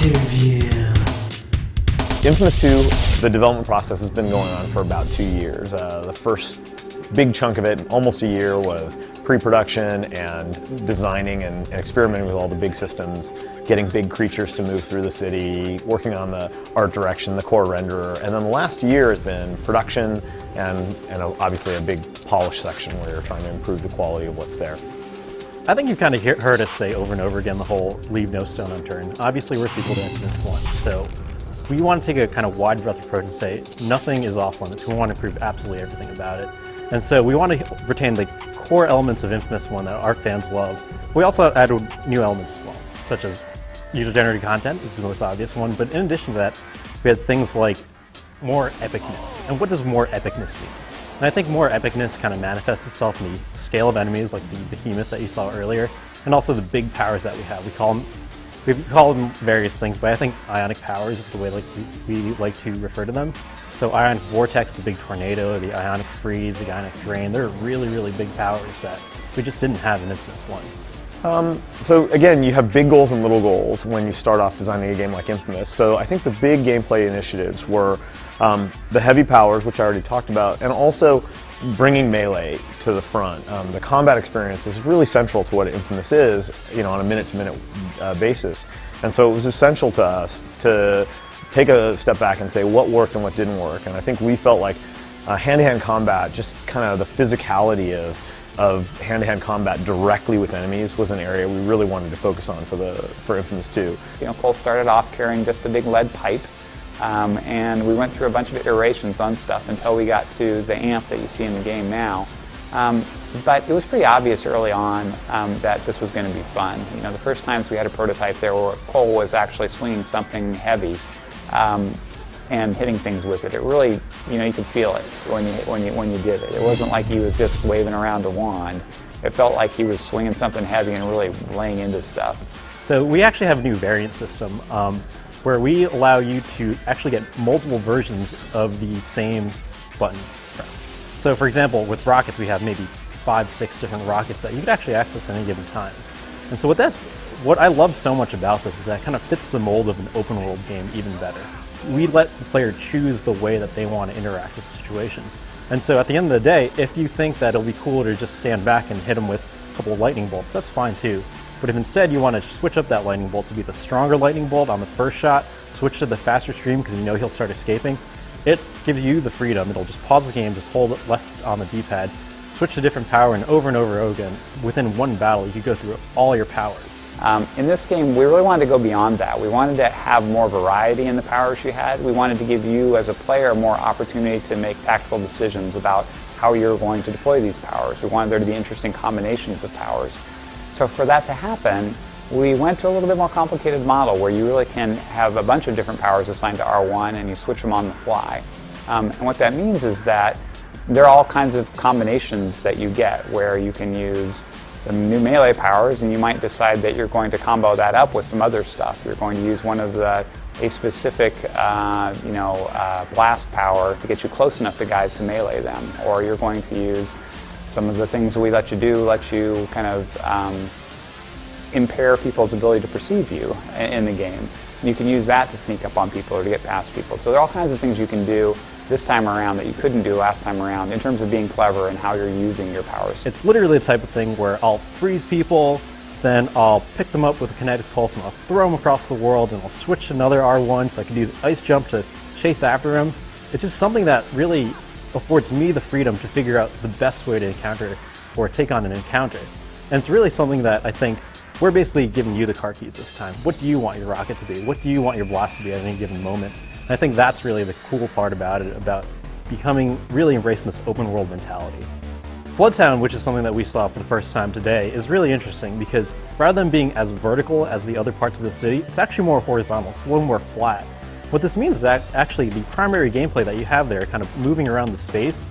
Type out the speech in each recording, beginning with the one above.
Interview. inFAMOUS 2, the development process has been going on for about 2 years. The first big chunk of it, almost a year, was pre-production and designing and experimenting with all the big systems, getting big creatures to move through the city, working on the art direction, the core renderer, and then the last year has been production and obviously a big polish section where you're trying to improve the quality of what's there. I think you've kind of heard us say over and over again the whole leave no stone unturned. Obviously we're a sequel to inFAMOUS 1, so we want to take a kind of wide breadth approach and say nothing is off limits. We want to improve absolutely everything about it. And so we want to retain the core elements of inFAMOUS 1 that our fans love. We also added new elements as well, such as user-generated content is the most obvious one, but in addition to that, we had things like more epicness. And what does more epicness mean? And I think more epicness kind of manifests itself in the scale of enemies, like the behemoth that you saw earlier, and also the big powers that we have. We call them various things, but I think ionic powers is the way we like to refer to them. So ionic vortex, the big tornado, the ionic freeze, the ionic drain, they're really, really big powers that we just didn't have in inFAMOUS 1. So again, you have big goals and little goals when you start off designing a game like inFAMOUS. So I think the big gameplay initiatives were the heavy powers, which I already talked about, and also bringing melee to the front. The combat experience is really central to what inFAMOUS is, on a minute-to-minute basis. And so it was essential to us to take a step back and say what worked and what didn't work. And I think we felt like hand-to-hand combat, just kind of the physicality of hand-to-hand combat directly with enemies was an area we really wanted to focus on for inFAMOUS 2. Cole started off carrying just a big lead pipe. And we went through a bunch of iterations on stuff until we got to the amp that you see in the game now. But it was pretty obvious early on that this was going to be fun. The first times we had a prototype there where Cole was actually swinging something heavy and hitting things with it. It really, you could feel it when you did it. It wasn't like he was just waving around a wand. It felt like he was swinging something heavy and really laying into stuff. So we actually have a new variant system where we allow you to actually get multiple versions of the same button press. So for example, with rockets, we have maybe 5, 6 different rockets that you could actually access at any given time. And so what I love so much about this is that it kind of fits the mold of an open world game even better. We let the player choose the way that they want to interact with the situation. And so at the end of the day, if you think that it'll be cooler to just stand back and hit them with a couple of lightning bolts, that's fine too. But if instead you want to switch up that lightning bolt to be the stronger lightning bolt on the first shot, switch to the faster stream because he'll start escaping, it gives you the freedom. It'll just pause the game, just hold it left on the D-pad, switch to different power, and over again, within one battle, you could go through all your powers. In this game, we really wanted to go beyond that. We wanted to have more variety in the powers you had. We wanted to give you, as a player, more opportunity to make tactical decisions about how you're going to deploy these powers. We wanted there to be interesting combinations of powers. So for that to happen, we went to a little bit more complicated model where you really can have a bunch of different powers assigned to R1 and you switch them on the fly. And what that means is that there are all kinds of combinations that you get where you can use the new melee powers and you might decide that you're going to combo that up with some other stuff. You're going to use a specific blast power to get you close enough to guys to melee them, or you're going to use some of the things we let you kind of impair people's ability to perceive you in the game. And you can use that to sneak up on people or to get past people. So there are all kinds of things you can do this time around that you couldn't do last time around in terms of being clever and how you're using your powers. It's literally the type of thing where I'll freeze people, then I'll pick them up with a kinetic pulse and I'll throw them across the world, and I'll switch to another R1 so I can use ice jump to chase after him. It's just something that really affords me the freedom to figure out the best way to encounter or take on an encounter. And it's really something that I think we're basically giving you the car keys this time. What do you want your rocket to be? What do you want your blast to be at any given moment? And I think that's really the cool part about it, about really embracing this open world mentality. Floodtown, which is something that we saw for the first time today, is really interesting because rather than being as vertical as the other parts of the city, it's actually more horizontal, it's a little more flat. What this means is that actually the primary gameplay that you have there, kind of moving around the space,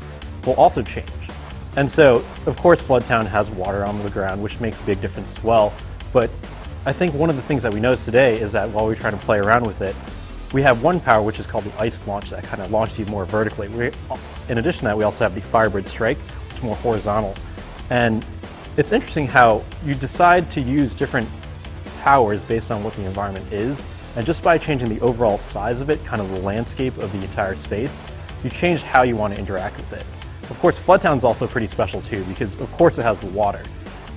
will also change. And so, of course, Floodtown has water on the ground, which makes a big difference as well. But I think one of the things that we noticed today is that while we're trying to play around with it, we have one power which is called the Ice Launch that kind of launches you more vertically. In addition to that, we also have the Firebird Strike, which is more horizontal. And it's interesting how you decide to use different powers based on what the environment is. And just by changing the overall size of it, kind of the landscape of the entire space, you change how you want to interact with it. Of course, Floodtown's also pretty special too, because of course it has the water.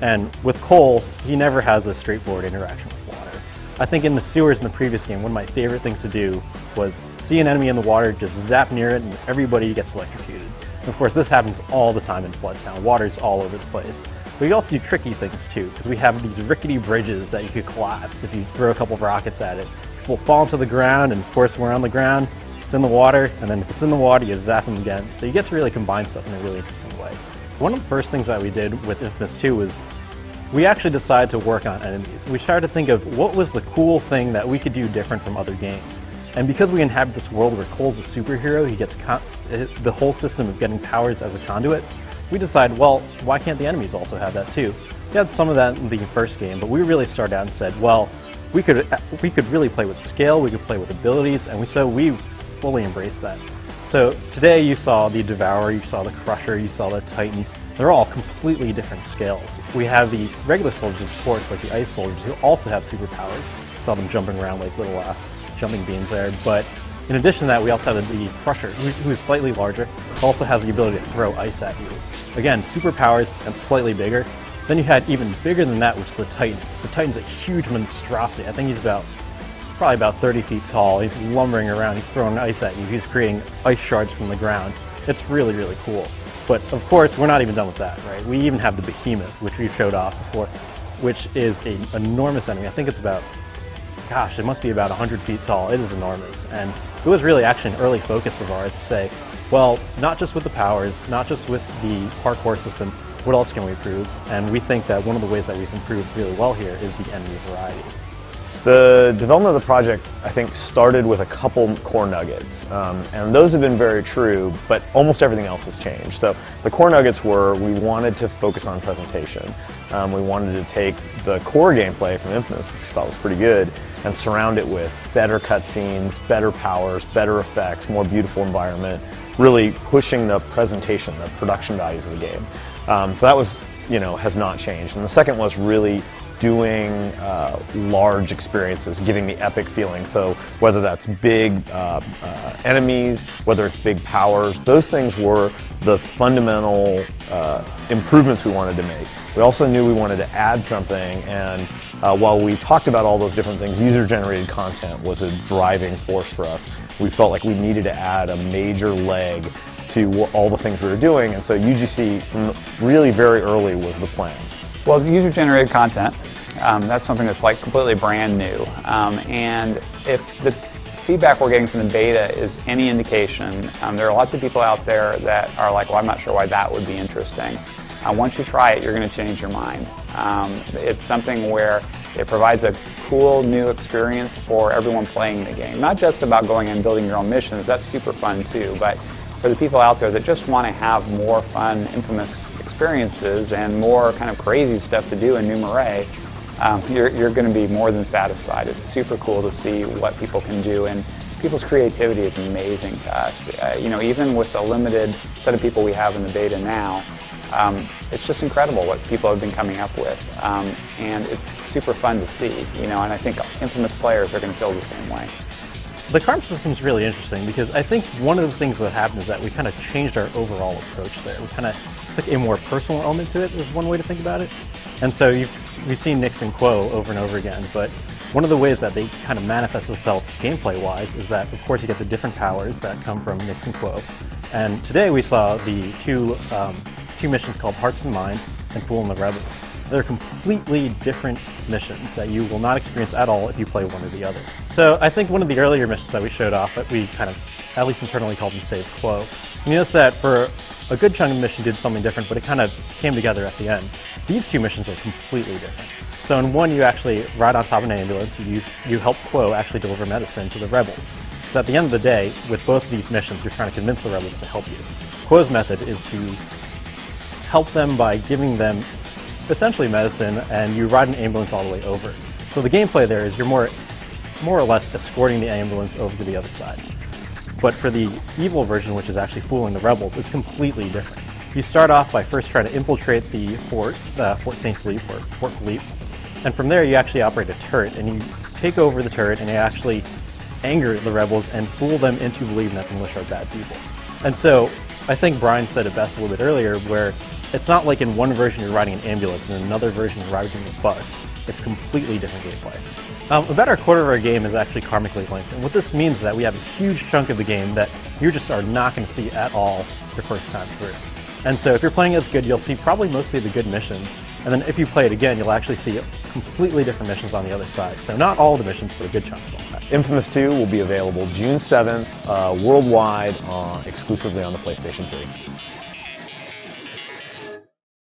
And with Cole, he never has a straightforward interaction with water. I think in the sewers in the previous game, one of my favorite things to do was see an enemy in the water, just zap near it, and everybody gets electrocuted. And of course, this happens all the time in Floodtown. Water's all over the place. But you also do tricky things too, because we have these rickety bridges that you could collapse if you throw a couple of rockets at it. People fall into the ground, and of course we're on the ground, it's in the water, and then if it's in the water, you zap them again. So you get to really combine stuff in a really interesting way. One of the first things that we did with Infamous 2 was we actually decided to work on enemies. We started to think of what was the cool thing that we could do different from other games. And because we inhabit this world where Cole's a superhero, he gets the whole system of getting powers as a conduit, we decided, well, why can't the enemies also have that too? We had some of that in the first game, but we really started out and said, well, we could really play with scale, we could play with abilities, and so we fully embraced that. So today you saw the Devourer, you saw the Crusher, you saw the Titan. They're all completely different scales. We have the regular soldiers, of course, like the Ice Soldiers, who also have superpowers. You saw them jumping around like little jumping beans there. But in addition to that, we also have the Crusher, who's slightly larger, also has the ability to throw ice at you. Again, superpowers and slightly bigger. Then you had even bigger than that, which is the Titan. The Titan's a huge monstrosity. I think he's probably about 30 feet tall. He's lumbering around, he's throwing ice at you, he's creating ice shards from the ground. It's really, really cool. But of course, we're not even done with that, right? We even have the Behemoth, which we showed off before, which is an enormous enemy. I think it's about, gosh, it must be about 100 feet tall. It is enormous. And it was really actually an early focus of ours to say, well, not just with the powers, not just with the parkour system, what else can we improve? And we think that one of the ways that we've improved really well here is the enemy variety. The development of the project, I think, started with a couple core nuggets, and those have been very true, but almost everything else has changed. So the core nuggets were we wanted to focus on presentation. We wanted to take the core gameplay from Infamous, which we thought was pretty good, and surround it with better cutscenes, better powers, better effects, more beautiful environment, really pushing the presentation, the production values of the game. So that was, has not changed. And the second was really doing large experiences, giving the epic feeling. So whether that's big enemies, whether it's big powers, those things were the fundamental improvements we wanted to make. We also knew we wanted to add something, and while we talked about all those different things, user-generated content was a driving force for us. We felt like we needed to add a major leg to all the things we were doing, and so UGC from really very early was the plan. Well, user-generated content, that's something that's like completely brand new. And if the feedback we're getting from the beta is any indication, there are lots of people out there that are like, well, I'm not sure why that would be interesting. Once you try it, you're going to change your mind. It's something where it provides a cool new experience for everyone playing the game. Not just about going and building your own missions, that's super fun too, but for the people out there that just want to have more fun Infamous experiences and more kind of crazy stuff to do in New Marais, you're going to be more than satisfied. It's super cool to see what people can do, and people's creativity is amazing to us. Even with the limited set of people we have in the beta now, it's just incredible what people have been coming up with, and it's super fun to see. And I think Infamous players are going to feel the same way. The CARM system is really interesting because I think one of the things that happened is that we kind of changed our overall approach there. We kind of took a more personal element to it, is one way to think about it. And so we've seen Nyx and Quo over and over again, but one of the ways that they kind of manifest themselves gameplay-wise is that, of course, you get the different powers that come from Nyx and Quo. And today we saw the two missions called Hearts and Minds and Fool and the Rebels. They're completely different missions that you will not experience at all if you play one or the other. So I think one of the earlier missions that we showed off that we kind of, at least internally, called them Save Quo. You notice that for a good chunk of the mission did something different, but it kind of came together at the end. These two missions are completely different. So in one, you actually ride on top of an ambulance, you help Quo actually deliver medicine to the rebels. So at the end of the day, with both of these missions, you're trying to convince the rebels to help you. Quo's method is to help them by giving them essentially medicine, and you ride an ambulance all the way over. So the gameplay there is you're more or less escorting the ambulance over to the other side. But for the evil version, which is actually fooling the rebels, it's completely different. You start off by first trying to infiltrate the fort, Fort St. Philippe, or Fort Philippe, and from there you actually operate a turret, and you take over the turret and you actually anger the rebels and fool them into believing that the militia are bad people. And so I think Brian said it best a little bit earlier, where it's not like in one version you're riding an ambulance and in another version you're riding a bus. It's completely different gameplay. About a quarter of our game is actually karmically linked, and what this means is that we have a huge chunk of the game that you just are not going to see at all your first time through. And so if you're playing as good, you'll see probably mostly the good missions, and then if you play it again, you'll actually see completely different missions on the other side. So not all the missions, but a good chunk of them. Infamous 2 will be available June 7th, worldwide, exclusively on the PlayStation 3.